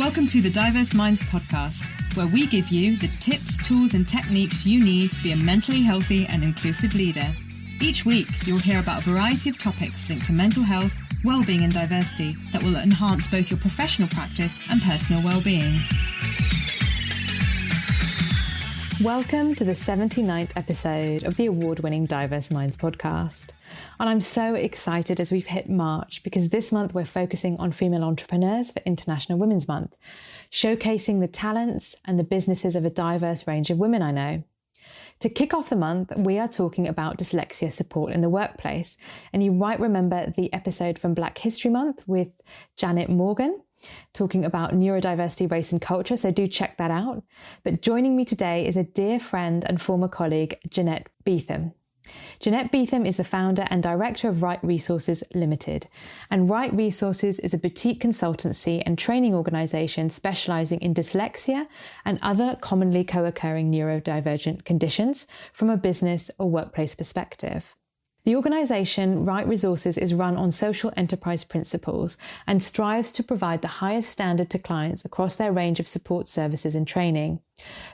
Welcome to the Diverse Minds podcast, where we give you the tips, tools and techniques you need to be a mentally healthy and inclusive leader. Each week, you'll hear about a variety of topics linked to mental health, well-being and diversity that will enhance both your professional practice and personal well-being. Welcome to the 79th episode of the award-winning Diverse Minds podcast. And I'm so excited as we've hit March because this month we're focusing on female entrepreneurs for International Women's Month, showcasing the talents and the businesses of a diverse range of women I know. To kick off the month, we are talking about dyslexia support in the workplace. And you might remember the episode from Black History Month with Janette Morgan, talking about neurodiversity, race and culture, so do check that out. But joining me today is a dear friend and former colleague, Janette Beetham. Janette Beetham is the founder and director of Right Resources Limited. And Right Resources is a boutique consultancy and training organisation specialising in dyslexia and other commonly co-occurring neurodivergent conditions from a business or workplace perspective. The organisation, Right Resources, is run on social enterprise principles and strives to provide the highest standard to clients across their range of support services and training.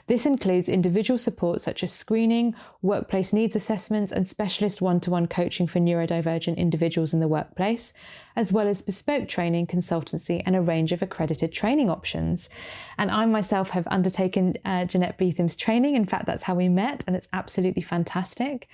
This includes individual support such as screening, workplace needs assessments and specialist one-to-one coaching for neurodivergent individuals in the workplace, as well as bespoke training, consultancy and a range of accredited training options. And I myself have undertaken Janette Beetham's training. In fact, that's how we met and it's absolutely fantastic.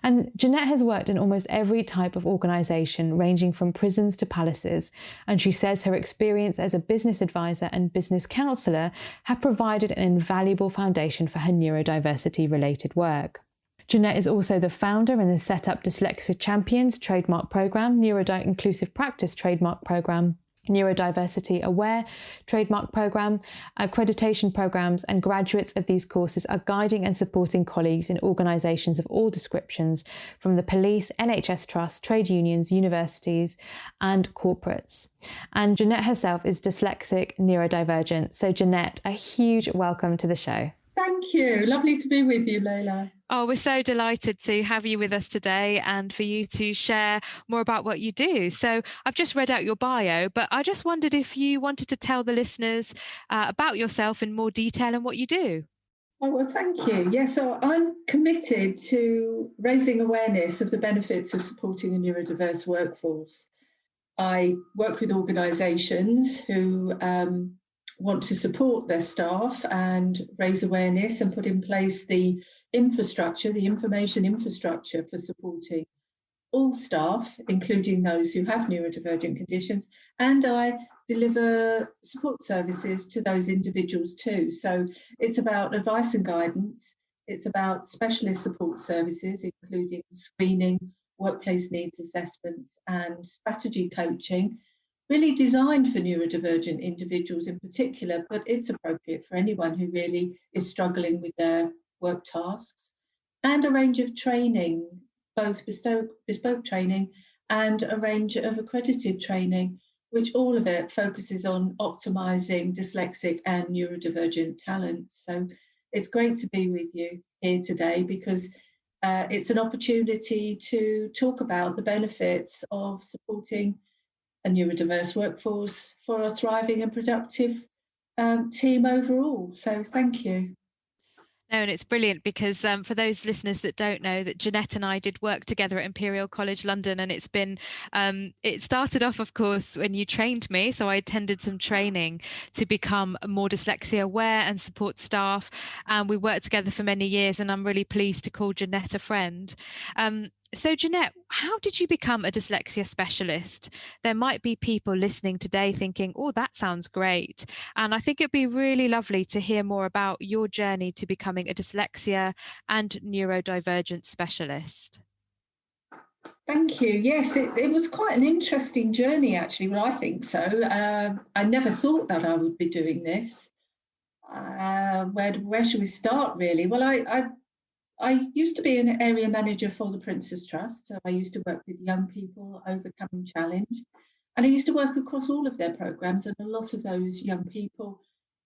And Janette has worked in almost every type of organisation, ranging from prisons to palaces. And she says her experience as a business advisor and business counsellor have provided an invaluable foundation for her neurodiversity-related work. Janette is also the founder and has set up Dyslexia Champions trademark program, Inclusive Practice trademark program, Neurodiversity Aware trademark program, accreditation programs, and graduates of these courses are guiding and supporting colleagues in organisations of all descriptions, from the police, NHS trusts, trade unions, universities, and corporates. And Janette herself is dyslexic neurodivergent. So Janette, a huge welcome to the show. Thank you. Lovely to be with you, Lola. Oh, we're so delighted to have you with us today and for you to share more about what you do. So I've just read out your bio, but I just wondered if you wanted to tell the listeners about yourself in more detail and what you do. Oh, well, thank you. Yeah, so I'm committed to raising awareness of the benefits of supporting a neurodiverse workforce. I work with organisations who want to support their staff and raise awareness and put in place the infrastructure, the information infrastructure for supporting all staff, including those who have neurodivergent conditions. And I deliver support services to those individuals too. So it's about advice and guidance. It's about specialist support services, including screening, workplace needs assessments and strategy coaching, really designed for neurodivergent individuals in particular, but it's appropriate for anyone who really is struggling with their work tasks, and a range of training, both bespoke training and a range of accredited training, which all of it focuses on optimising dyslexic and neurodivergent talents. So it's great to be with you here today because it's an opportunity to talk about the benefits of supporting a neurodiverse workforce for a thriving and productive team overall. So thank you. No, and it's brilliant because for those listeners that don't know, that Janette and I did work together at Imperial College London, and it's been, it started off, of course, when you trained me. So I attended some training to become more dyslexia aware and support staff. And we worked together for many years, and I'm really pleased to call Janette a friend. So Janette, how did you become a dyslexia specialist? There might be people listening today thinking, oh, that sounds great. And I think it'd be really lovely to hear more about your journey to becoming a dyslexia and neurodivergent specialist. Thank you. Yes, it was quite an interesting journey, actually. Well, I think so. I never thought that I would be doing this. Where should we start, really? Well, I used to be an area manager for the Prince's Trust. So I used to work with young people overcoming challenge. And I used to work across all of their programmes, and a lot of those young people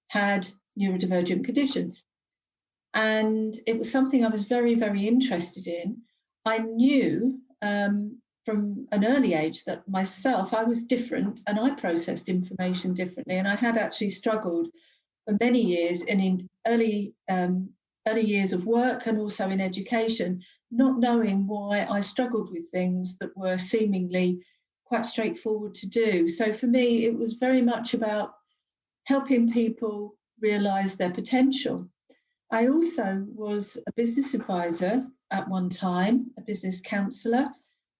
had neurodivergent conditions. And it was something I was very, very interested in. I knew from an early age that I was different and I processed information differently. And I had actually struggled for many years in early years of work and also in education, not knowing why I struggled with things that were seemingly quite straightforward to do. So for me, it was very much about helping people realise their potential. I also was a business advisor at one time, a business counsellor,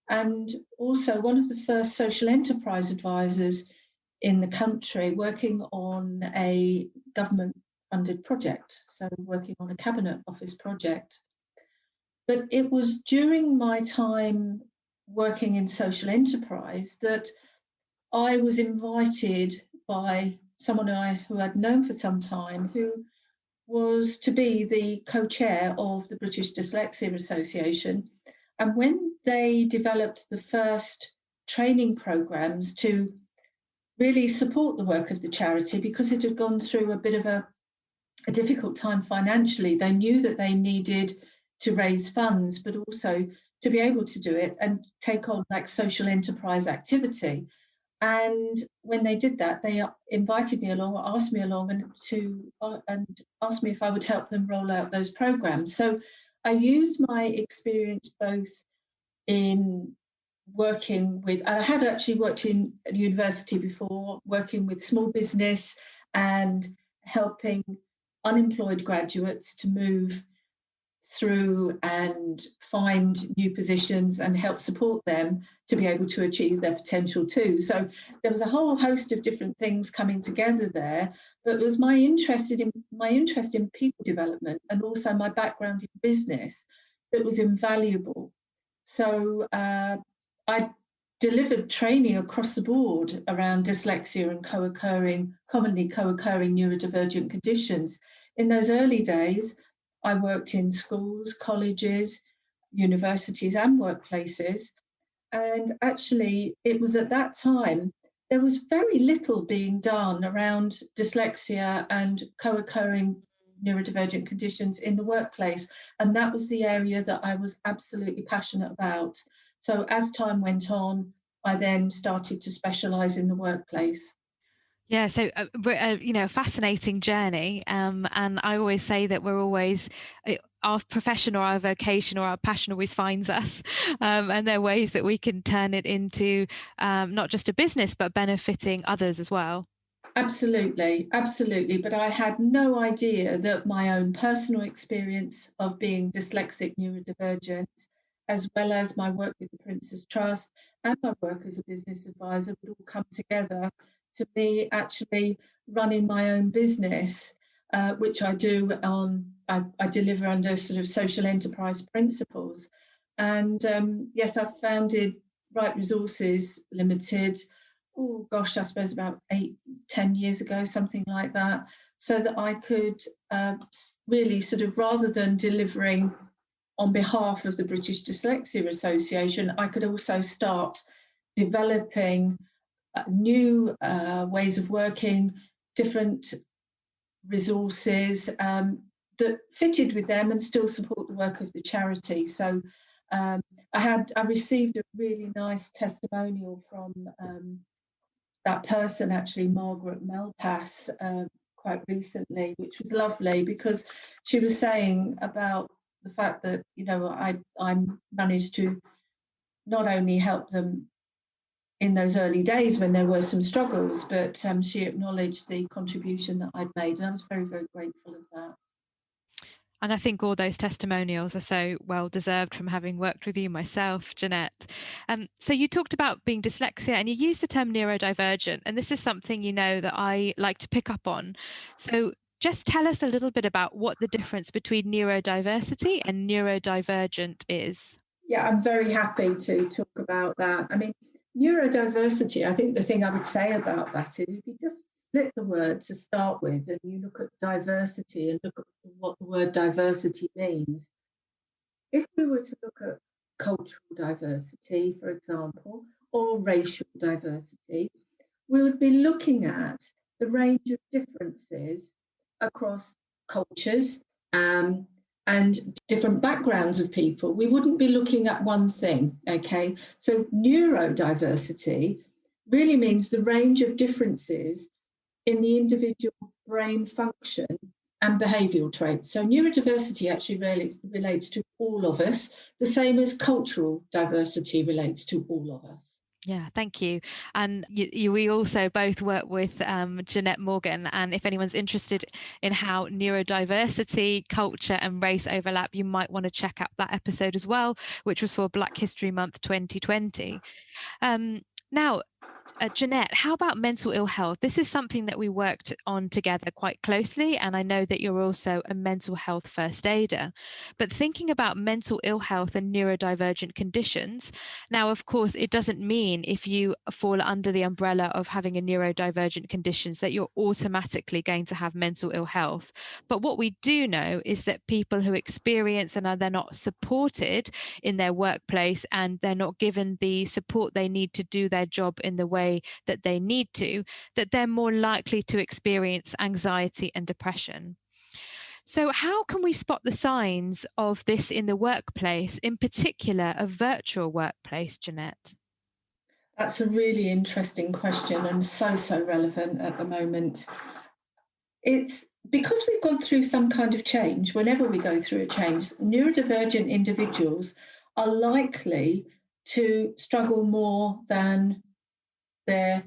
and also one of the first social enterprise advisors in the country, working on a government-funded project, so working on a cabinet office project. But it was during my time working in social enterprise that I was invited by someone who I'd known for some time, who was to be the co-chair of the British Dyslexia Association. And when they developed the first training programs to really support the work of the charity, because it had gone through a bit of a difficult time financially, they knew that they needed to raise funds, but also to be able to do it and take on like social enterprise activity. And when they did that, they invited me along, or asked me along, and asked me if I would help them roll out those programs. So I used my experience both in working with, I had actually worked in a university before, working with small business and helping unemployed graduates to move through and find new positions and help support them to be able to achieve their potential too. So there was a whole host of different things coming together there, but it was my interest in people development and also my background in business that was invaluable. So I delivered training across the board around dyslexia and commonly co-occurring neurodivergent conditions. In those early days, I worked in schools, colleges, universities and workplaces. And actually, it was at that time, there was very little being done around dyslexia and co-occurring neurodivergent conditions in the workplace. And that was the area that I was absolutely passionate about. So as time went on, I then started to specialise in the workplace. Yeah, so a fascinating journey, and I always say that we're always our profession or our vocation or our passion always finds us, and there are ways that we can turn it into not just a business but benefiting others as well. Absolutely, absolutely. But I had no idea that my own personal experience of being dyslexic neurodivergent, as well as my work with the Prince's Trust and my work as a business advisor, would all come together to me actually running my own business, which I do I deliver under sort of social enterprise principles. And yes, I've founded Right Resources Limited, oh gosh, I suppose about 8-10 years ago, something like that, so that I could really sort of, rather than delivering on behalf of the British Dyslexia Association, I could also start developing new ways of working, different resources that fitted with them and still support the work of the charity. So I received a really nice testimonial from that person, actually, Margaret Melpass, quite recently, which was lovely, because she was saying about the fact that, I managed to not only help them in those early days when there were some struggles, but she acknowledged the contribution that I'd made, and I was very, very grateful of that. And I think all those testimonials are so well deserved from having worked with you myself, Janette. So you talked about being dyslexia and you used the term neurodivergent, and this is something that I like to pick up on. So just tell us a little bit about what the difference between neurodiversity and neurodivergent is. Yeah, I'm very happy to talk about that. I mean, neurodiversity, I think the thing I would say about that is, if you just split the word to start with and you look at diversity and look at what the word diversity means, if we were to look at cultural diversity, for example, or racial diversity, we would be looking at the range of differences across cultures, and different backgrounds of people, we wouldn't be looking at one thing, okay? So neurodiversity really means the range of differences in the individual brain function and behavioural traits. So neurodiversity actually really relates to all of us, the same as cultural diversity relates to all of us. Yeah, thank you. And we also both work with Janette Morgan. And if anyone's interested in how neurodiversity, culture and race overlap, you might want to check out that episode as well, which was for Black History Month 2020. Now, Janette, how about mental ill health? This is something that we worked on together quite closely, and I know that you're also a mental health first aider. But thinking about mental ill health and neurodivergent conditions, now, of course, it doesn't mean if you fall under the umbrella of having a neurodivergent conditions that you're automatically going to have mental ill health. But what we do know is that people who experience and they're not supported in their workplace and they're not given the support they need to do their job in the way that they need to, that they're more likely to experience anxiety and depression. So how can we spot the signs of this in the workplace, in particular a virtual workplace, Janette? That's a really interesting question and so relevant at the moment. It's because we've gone through some kind of change. Whenever we go through a change, neurodivergent individuals are likely to struggle more than their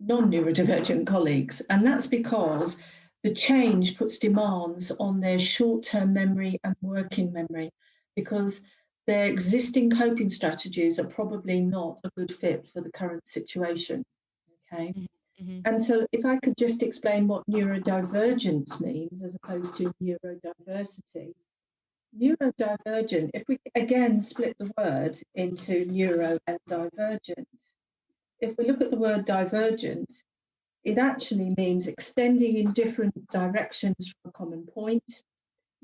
non-neurodivergent colleagues. And that's because the change puts demands on their short-term memory and working memory, because their existing coping strategies are probably not a good fit for the current situation. Okay. Mm-hmm. And so if I could just explain what neurodivergence means as opposed to neurodiversity. Neurodivergent, if we again split the word into neuro and divergent, if we look at the word divergent, it actually means extending in different directions from a common point,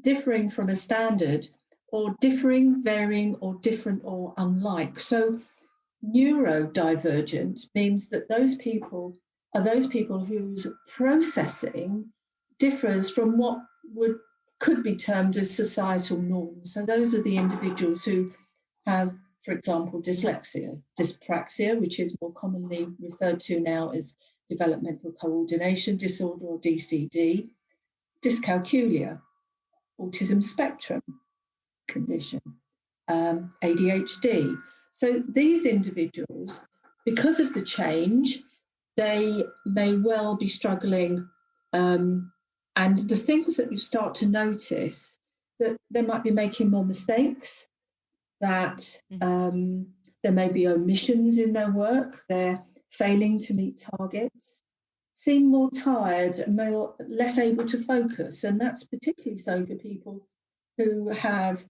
differing from a standard, or differing, varying, or different or unlike. So neurodivergent means that those people are those people whose processing differs from what could be termed as societal norms. So those are the individuals who have, for example, dyslexia, dyspraxia, which is more commonly referred to now as developmental coordination disorder or DCD, dyscalculia, autism spectrum condition, ADHD. So these individuals, because of the change, they may well be struggling. And the things that you start to notice, that they might be making more mistakes, that there may be omissions in their work, they're failing to meet targets, seem more tired, less able to focus. And that's particularly so for people who have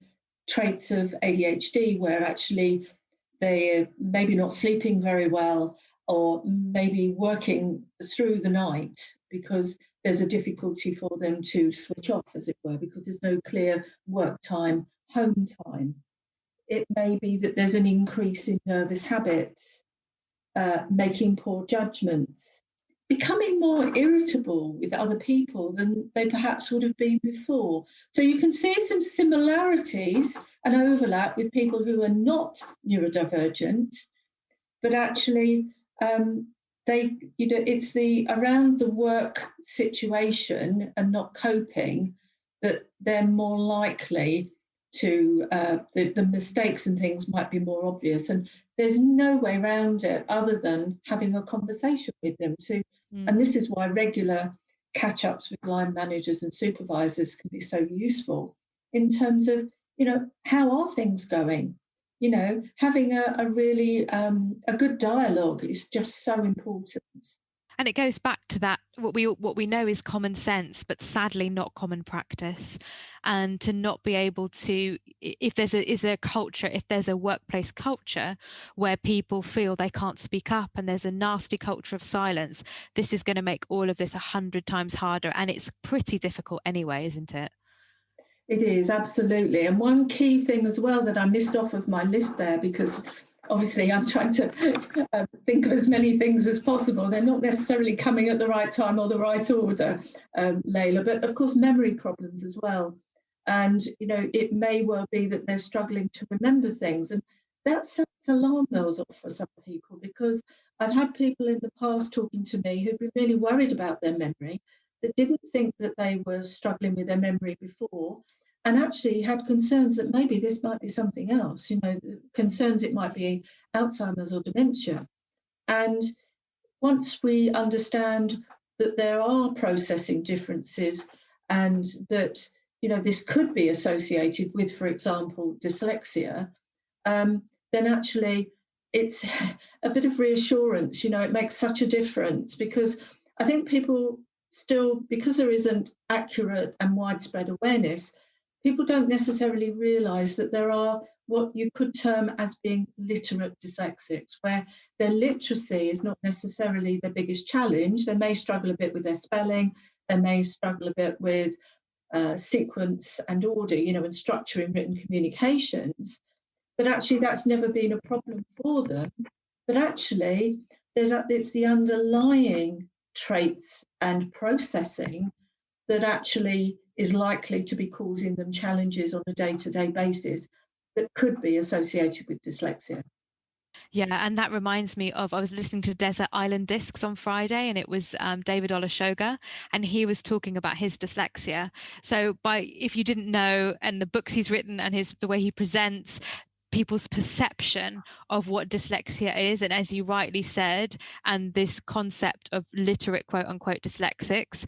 traits of ADHD, where actually they're maybe not sleeping very well, or maybe working through the night because there's a difficulty for them to switch off, as it were, because there's no clear work time, home time. It may be that there's an increase in nervous habits, making poor judgments, becoming more irritable with other people than they perhaps would have been before. So you can see some similarities and overlap with people who are not neurodivergent, but actually it's the around the work situation and not coping that they're more likely to, the mistakes and things might be more obvious. And there's no way around it other than having a conversation with them too. And this is why regular catch-ups with line managers and supervisors can be so useful in terms of, how are things going? Having a really a good dialogue is just so important. And it goes back to that, what we know is common sense, but sadly not common practice. And to not be able to, if there's a workplace culture where people feel they can't speak up and there's a nasty culture of silence, this is going to make all of this 100 times harder. And it's pretty difficult anyway, isn't it? It is, absolutely. And one key thing as well that I missed off of my list there, because obviously I'm trying to think of as many things as possible. They're not necessarily coming at the right time or the right order, Layla, but of course memory problems as well. And, it may well be that they're struggling to remember things. And that sets alarm bells off for some people, because I've had people in the past talking to me who've been really worried about their memory, that didn't think that they were struggling with their memory before, and actually had concerns that maybe this might be something else, concerns it might be Alzheimer's or dementia. And once we understand that there are processing differences, and that this could be associated with, for example, dyslexia, then actually it's a bit of reassurance. It makes such a difference, because I think people still, because there isn't accurate and widespread awareness, people don't necessarily realise that there are what you could term as being literate dyslexics, where their literacy is not necessarily their biggest challenge. They may struggle a bit with their spelling, they may struggle a bit with sequence and order, and structure in written communications, but actually that's never been a problem for them. But actually, it's the underlying traits and processing that actually is likely to be causing them challenges on a day-to-day basis that could be associated with dyslexia. Yeah, and that reminds me of, I was listening to Desert Island Discs on Friday, and it was David Olusoga, and he was talking about his dyslexia. So if you didn't know, and the books he's written and the way he presents people's perception of what dyslexia is, and as you rightly said, and this concept of literate quote unquote dyslexics,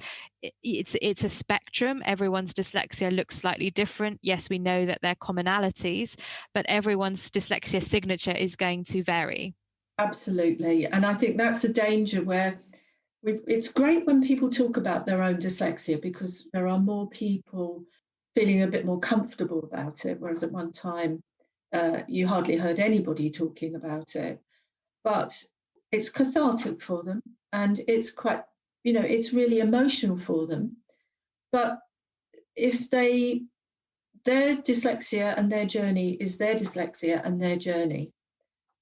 it's a spectrum. Everyone's dyslexia looks slightly different. Yes, we know that there are commonalities, but everyone's dyslexia signature is going to vary. Absolutely. And I think that's a danger where it's great when people talk about their own dyslexia, because there are more people feeling a bit more comfortable about it, whereas at one time you hardly heard anybody talking about it. But it's cathartic for them, and it's quite, it's really emotional for them. But if their dyslexia and their journey is their dyslexia and their journey.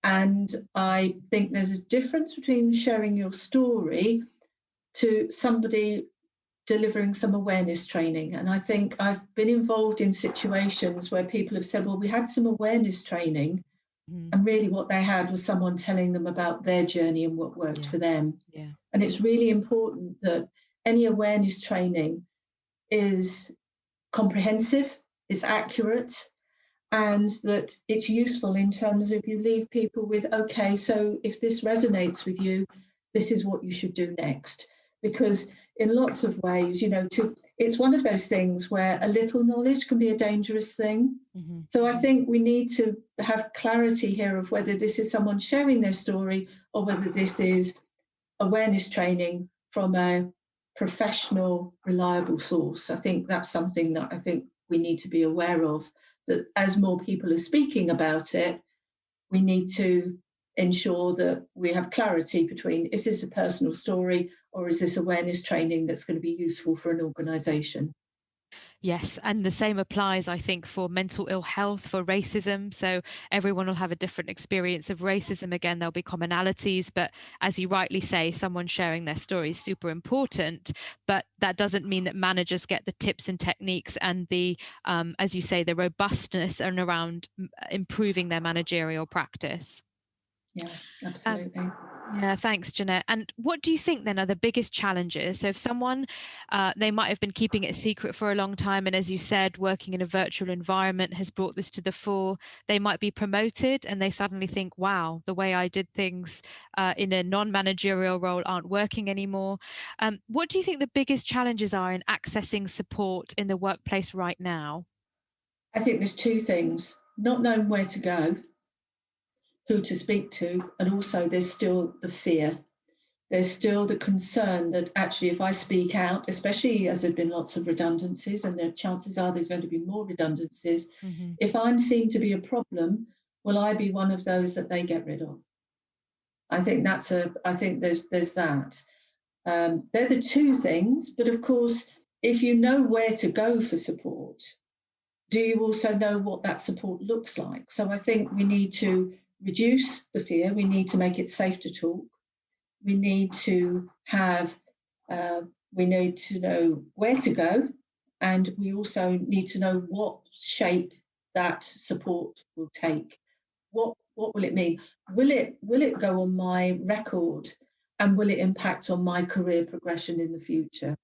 And I think there's a difference between sharing your story to somebody delivering some awareness training. And I think I've been involved in situations where people have said, well, we had some awareness training, and really what they had was someone telling them about their journey and what worked for them. Yeah. And it's really important that any awareness training is comprehensive, is accurate, and that it's useful in terms of you leave people with, okay, so if this resonates with you, this is what you should do next. Because in lots of ways, it's one of those things where a little knowledge can be a dangerous thing. Mm-hmm. So I think we need to have clarity here of whether this is someone sharing their story or whether this is awareness training from a professional, reliable source. I think that's something that I think we need to be aware of, that as more people are speaking about it, we need to ensure that we have clarity between, is this a personal story or is this awareness training that's going to be useful for an organisation? Yes, and the same applies, I think, for mental ill health, for racism. So everyone will have a different experience of racism. Again, there'll be commonalities, but as you rightly say, someone sharing their story is super important. But that doesn't mean that managers get the tips and techniques and the, as you say, the robustness and around improving their managerial practice. Yeah, absolutely. Yeah, thanks, Janette. And what do you think then are the biggest challenges? So if someone, they might have been keeping it a secret for a long time, and as you said, working in a virtual environment has brought this to the fore. They might be promoted and they suddenly think, wow, the way I did things in a non-managerial role aren't working anymore. What do you think the biggest challenges are in accessing support in the workplace right now? I think there's two things: not knowing where to go, who to speak to, and also there's still the fear. There's still the concern that actually if I speak out, especially as there have been lots of redundancies, and the chances are there's going to be more redundancies, if I'm seen to be a problem, will I be one of those that they get rid of? I think there's that. They're the two things, but of course, if you know where to go for support, do you also know what that support looks like? So I think we need to reduce the fear. We need to make it safe to talk. We need to we need to know where to go, And we also need to know what shape that support will take. What will it mean? Will it go on my record, and will it impact on my career progression in the future?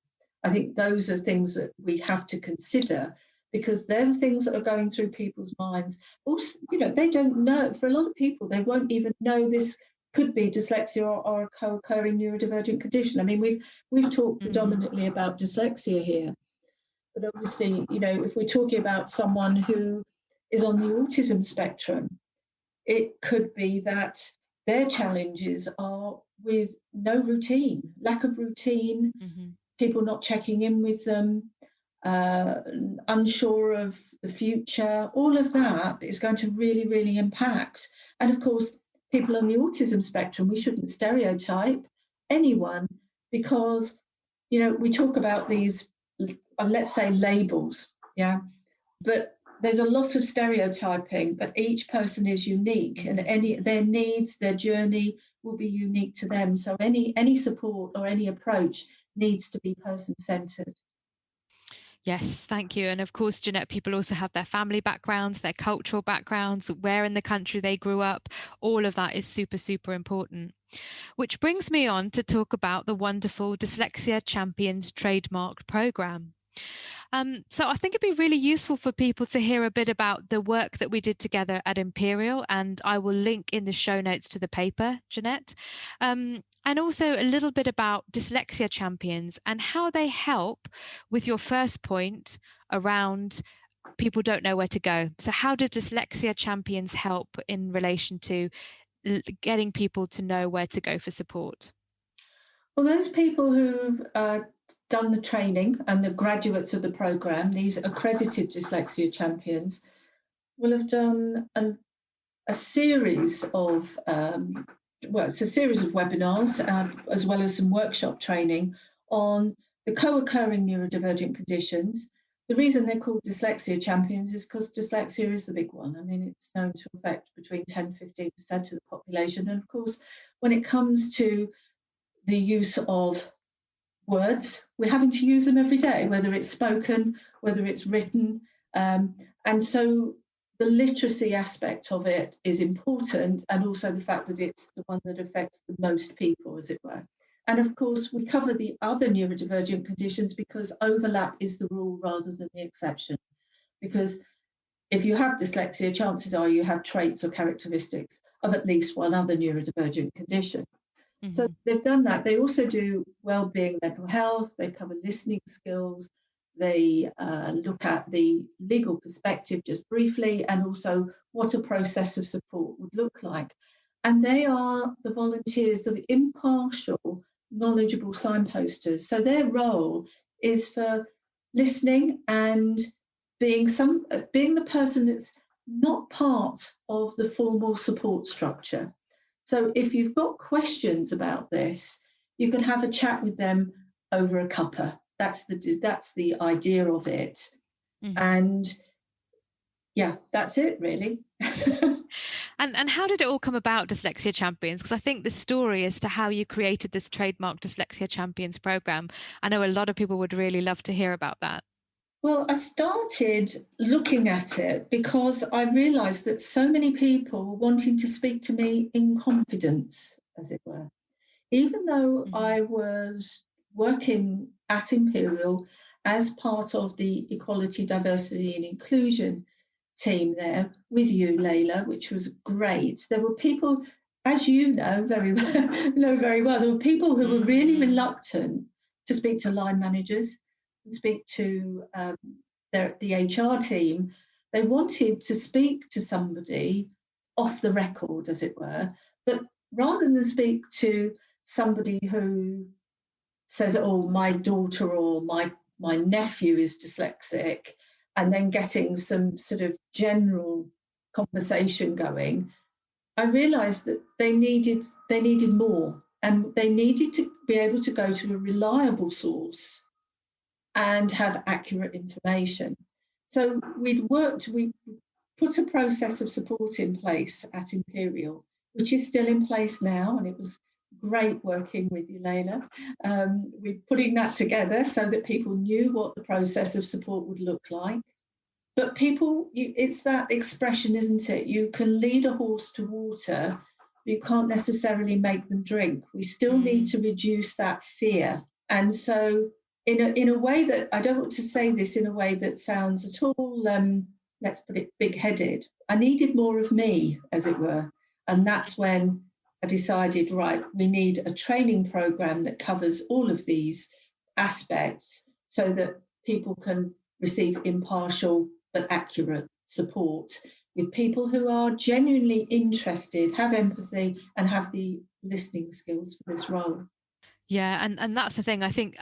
I think those are things that we have to consider, because they're the things that are going through people's minds. Also, they don't know. For a lot of people, they won't even know this could be dyslexia or a co-occurring neurodivergent condition. I mean, we've talked predominantly about dyslexia here, but obviously, if we're talking about someone who is on the autism spectrum, it could be that their challenges are with no routine, lack of routine, people not checking in with them, unsure of the future. All of that is going to really, really impact. And of course, people on the autism spectrum, we shouldn't stereotype anyone, because, we talk about these, let's say, labels, yeah, but there's a lot of stereotyping, but each person is unique, and their needs, their journey will be unique to them. So any support or any approach needs to be person-centered. Yes, thank you. And of course, Janette, people also have their family backgrounds, their cultural backgrounds, where in the country they grew up. All of that is super, super important. Which brings me on to talk about the wonderful Dyslexia Champions trademarked program. So I think it'd be really useful for people to hear a bit about the work that we did together at Imperial, and I will link in the show notes to the paper, Janette, and also a little bit about Dyslexia Champions and how they help with your first point around people don't know where to go. So how does Dyslexia Champions help in relation to getting people to know where to go for support? Well, those people who've done the training and the graduates of the programme, these accredited Dyslexia Champions, will have done a series of, it's a series of webinars, as well as some workshop training on the co-occurring neurodivergent conditions. The reason they're called Dyslexia Champions is because dyslexia is the big one. I mean, it's known to affect between 10-15% of the population. And of course, when it comes to the use of words, we're having to use them every day, whether it's spoken, whether it's written. And so the literacy aspect of it is important, and also the fact that it's the one that affects the most people, as it were. And of course, we cover the other neurodivergent conditions because overlap is the rule rather than the exception. Because if you have dyslexia, chances are you have traits or characteristics of at least one other neurodivergent condition. So they've done that. They also do well-being, mental health. They cover listening skills. They look at the legal perspective just briefly, and also what a process of support would look like. And they are the volunteers, the impartial, knowledgeable signposters. So their role is for listening and being the person that's not part of the formal support structure. So if you've got questions about this, you can have a chat with them over a cuppa. That's the idea of it. And yeah, that's it really. And how did it all come about, Dyslexia Champions? Because I think the story as to how you created this trademark Dyslexia Champions program, I know a lot of people would really love to hear about that. Well, I started looking at it because I realised that so many people were wanting to speak to me in confidence, as it were. Even though I was working at Imperial as part of the Equality, Diversity and Inclusion team there with you, Layla, which was great. There were people, as you know very well, there were people who were really reluctant to speak to line managers and speak to the HR team. They wanted to speak to somebody off the record, as it were, but rather than speak to somebody who says, oh, my daughter or my nephew is dyslexic, and then getting some sort of general conversation going, I realised that they needed more, and they needed to be able to go to a reliable source and have accurate information. So we put a process of support in place at Imperial, which is still in place now, and it was great working with you, Layla. We're putting that together so that people knew what the process of support would look like. But people, it's that expression, isn't it? You can lead a horse to water, but you can't necessarily make them drink. We still need to reduce that fear. And so in a way that, I don't want to say this in a way that sounds at all, let's put it big-headed. I needed more of me, as it were. And that's when I decided, right, we need a training program that covers all of these aspects so that people can receive impartial but accurate support with people who are genuinely interested, have empathy, and have the listening skills for this role. Yeah, and that's the thing. I think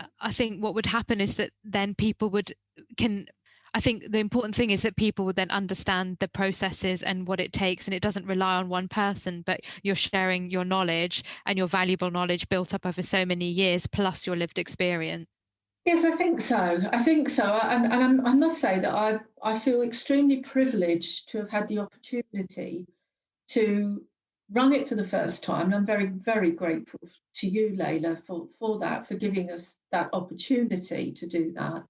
what would happen is that then people I think the important thing is that people would then understand the processes and what it takes, and it doesn't rely on one person, but you're sharing your knowledge and your valuable knowledge built up over so many years, plus your lived experience. Yes, I think so. And I must say that I feel extremely privileged to have had the opportunity to run it for the first time. And I'm very, very grateful to you, Layla, for that, for giving us that opportunity to do that.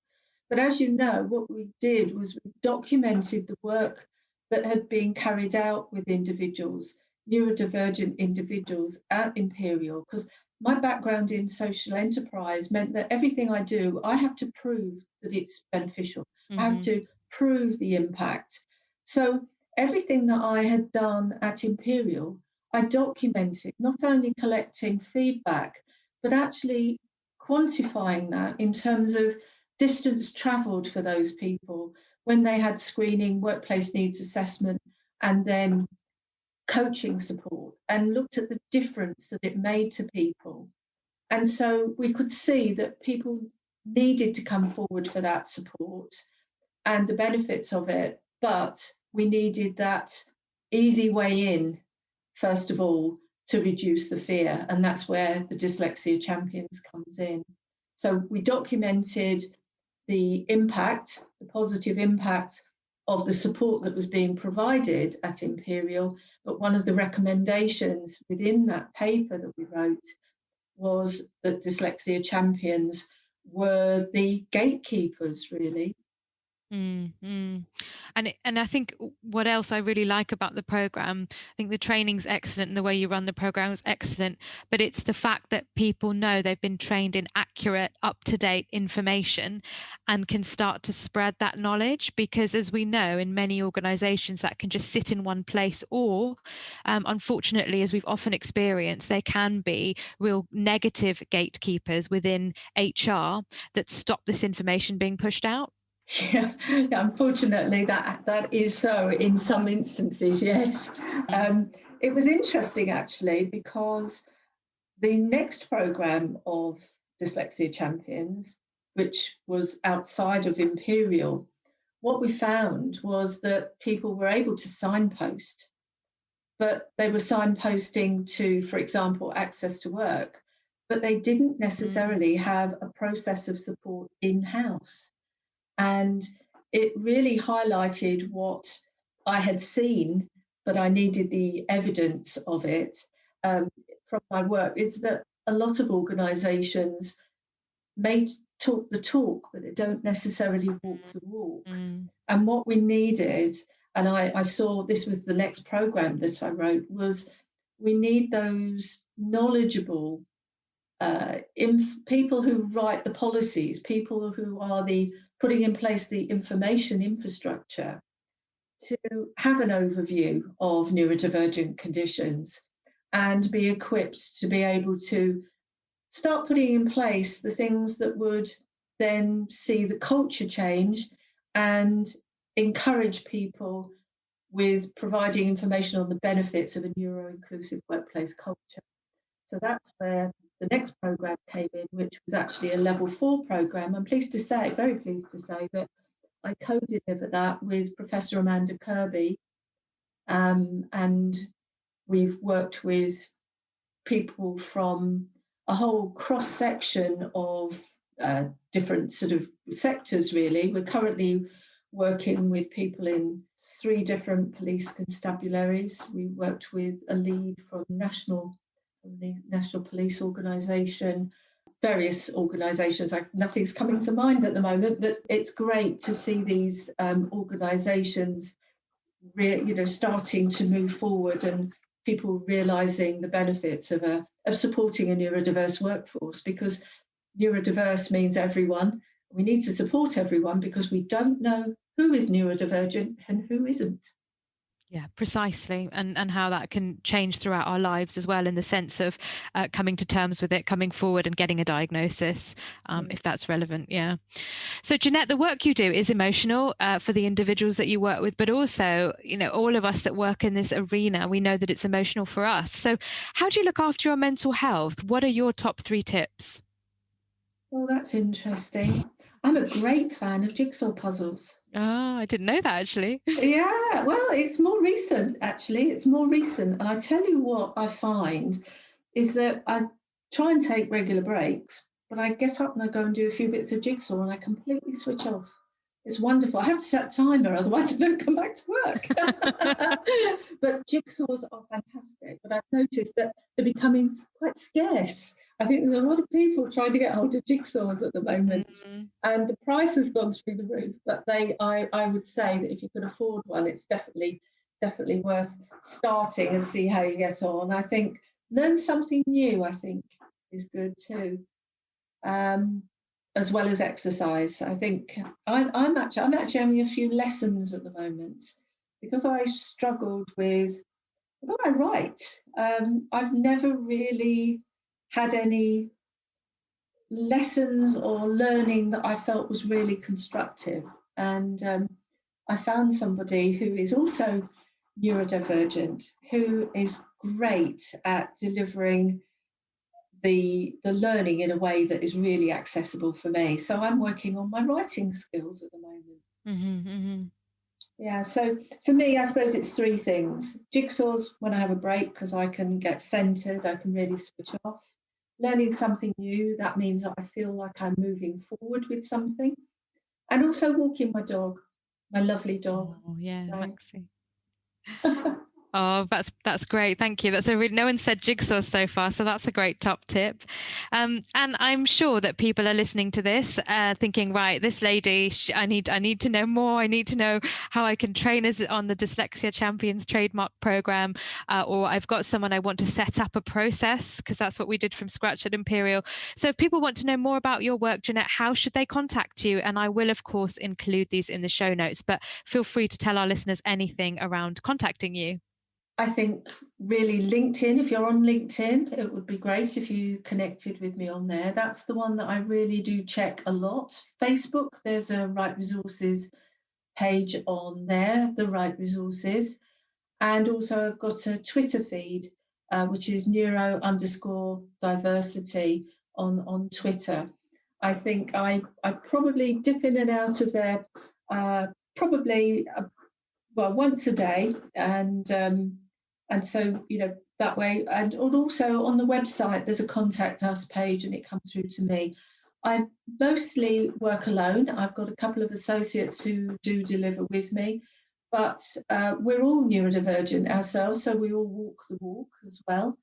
But as you know, what we did was we documented the work that had been carried out with individuals, neurodivergent individuals at Imperial, because my background in social enterprise meant that everything I do, I have to prove that it's beneficial. I have to prove the impact. So everything that I had done at Imperial, I documented, not only collecting feedback, but actually quantifying that in terms of distance travelled for those people when they had screening, workplace needs assessment, and then coaching support, and looked at the difference that it made to people. And so we could see that people needed to come forward for that support and the benefits of it, but we needed that easy way in, first of all, to reduce the fear. And that's where the Dyslexia Champions comes in. So we documented the impact, the positive impact of the support that was being provided at Imperial. But one of the recommendations within that paper that we wrote was that Dyslexia Champions were the gatekeepers, really. And I think what else I really like about the program, I think the training's excellent and the way you run the program is excellent, but it's the fact that people know they've been trained in accurate, up-to-date information and can start to spread that knowledge, because as we know, in many organizations that can just sit in one place, or unfortunately, as we've often experienced, there can be real negative gatekeepers within HR that stop this information being pushed out. Yeah, unfortunately, that is so in some instances, yes. It was interesting, actually, because the next programme of Dyslexia Champions, which was outside of Imperial, what we found was that people were able to signpost, but they were signposting to, for example, Access to Work, but they didn't necessarily have a process of support in-house. And it really highlighted what I had seen, but I needed the evidence of it from my work, is that a lot of organisations may talk the talk, but they don't necessarily walk the walk. And what we needed, and I saw this was the next programme that I wrote, was we need those knowledgeable people who write the policies, people who are putting in place the information infrastructure to have an overview of neurodivergent conditions and be equipped to be able to start putting in place the things that would then see the culture change and encourage people with providing information on the benefits of a neuro-inclusive workplace culture. So that's where the next programme came in, which was actually a level 4 programme. I'm pleased to say, very pleased to say, that I co-delivered that with Professor Amanda Kirby, and we've worked with people from a whole cross-section of different sort of sectors, really. We're currently working with people in 3 different police constabularies. We worked with a lead from National from the National Police Organisation, various organisations. Nothing's coming to mind at the moment, but it's great to see these organisations starting to move forward and people realising the benefits of supporting a neurodiverse workforce, because neurodiverse means everyone. We need to support everyone because we don't know who is neurodivergent and who isn't. Yeah, precisely. And how that can change throughout our lives as well, in the sense of coming to terms with it, coming forward and getting a diagnosis, if that's relevant. Yeah. So Janette, the work you do is emotional for the individuals that you work with, but also, all of us that work in this arena, we know that it's emotional for us. So how do you look after your mental health? What are your top 3 tips? Well, that's interesting. I'm a great fan of jigsaw puzzles. Oh, I didn't know that, actually. Yeah, well, it's more recent, actually. It's more recent. And I tell you what I find is that I try and take regular breaks, but I get up and I go and do a few bits of jigsaw and I completely switch off. It's wonderful. I have to set a timer, otherwise I don't come back to work. But jigsaws are fantastic. But I've noticed that they're becoming quite scarce. I think there's a lot of people trying to get hold of jigsaws at the moment, and the price has gone through the roof. But I would say that if you can afford one, it's definitely worth starting and see how you get on. I think learn something new, I think, is good too. As well as exercise. I think I'm actually having a few lessons at the moment because I struggled with, although I write, I've never really had any lessons or learning that I felt was really constructive. And I found somebody who is also neurodivergent, who is great at delivering the learning in a way that is really accessible for me. So I'm working on my writing skills at the moment. Yeah, so for me, I suppose it's 3 things. Jigsaws when I have a break, because I can get centered, I can really switch off. Learning something new, that means that I feel like I'm moving forward with something. And also walking my dog, my lovely dog. Oh, yeah, Maxie. Oh, that's great. Thank you. No one said jigsaws so far, so that's a great top tip. And I'm sure that people are listening to this, thinking, right, this lady, I need to know more. I need to know how I can train as on the Dyslexia Champions trademark program, or I've got someone I want to set up a process, because that's what we did from scratch at Imperial. So if people want to know more about your work, Janette, how should they contact you? And I will, of course, include these in the show notes, but feel free to tell our listeners anything around contacting you. I think really LinkedIn, if you're on LinkedIn, it would be great if you connected with me on there. That's the one that I really do check a lot. Facebook, there's a Right Resources page on there, the Right Resources. And also I've got a Twitter feed, which is neuro_diversity on Twitter. I think I probably dip in and out of there once a day, and so that way, and also on the website there's a contact us page and it comes through to me. I mostly work alone. I've got a couple of associates who do deliver with me, but we're all neurodivergent ourselves, so we all walk the walk as well.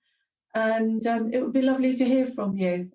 And it would be lovely to hear from you.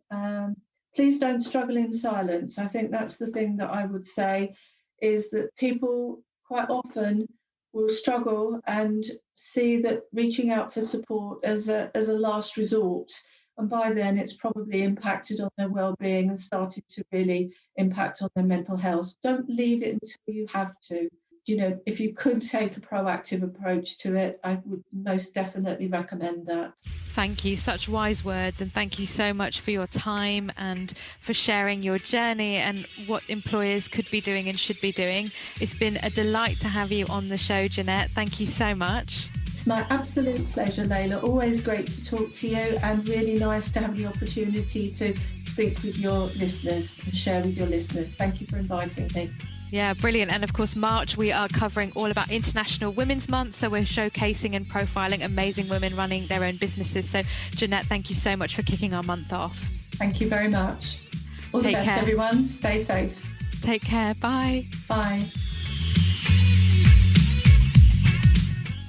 Please don't struggle in silence. I think that's the thing that I would say, is that people quite often will struggle and see that reaching out for support as a last resort, and by then it's probably impacted on their well-being and started to really impact on their mental health. Don't leave it until you have to. If you could take a proactive approach to it, I would most definitely recommend that. Thank you. Such wise words. And thank you so much for your time and for sharing your journey and what employers could be doing and should be doing. It's been a delight to have you on the show, Janette. Thank you so much. It's my absolute pleasure, Layla. Always great to talk to you, and really nice to have the opportunity to speak with your listeners and share with your listeners. Thank you for inviting me. Yeah, brilliant. And of course, March, we are covering all about International Women's Month. So we're showcasing and profiling amazing women running their own businesses. So Janette, thank you so much for kicking our month off. Thank you very much. All the best, everyone. Stay safe. Take care. Bye. Bye.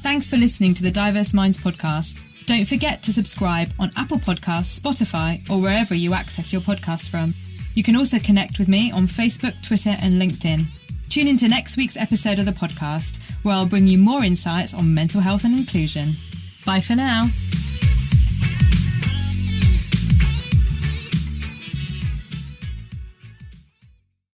Thanks for listening to the Diverse Minds podcast. Don't forget to subscribe on Apple Podcasts, Spotify, or wherever you access your podcasts from. You can also connect with me on Facebook, Twitter, and LinkedIn. Tune into next week's episode of the podcast, where I'll bring you more insights on mental health and inclusion. Bye for now.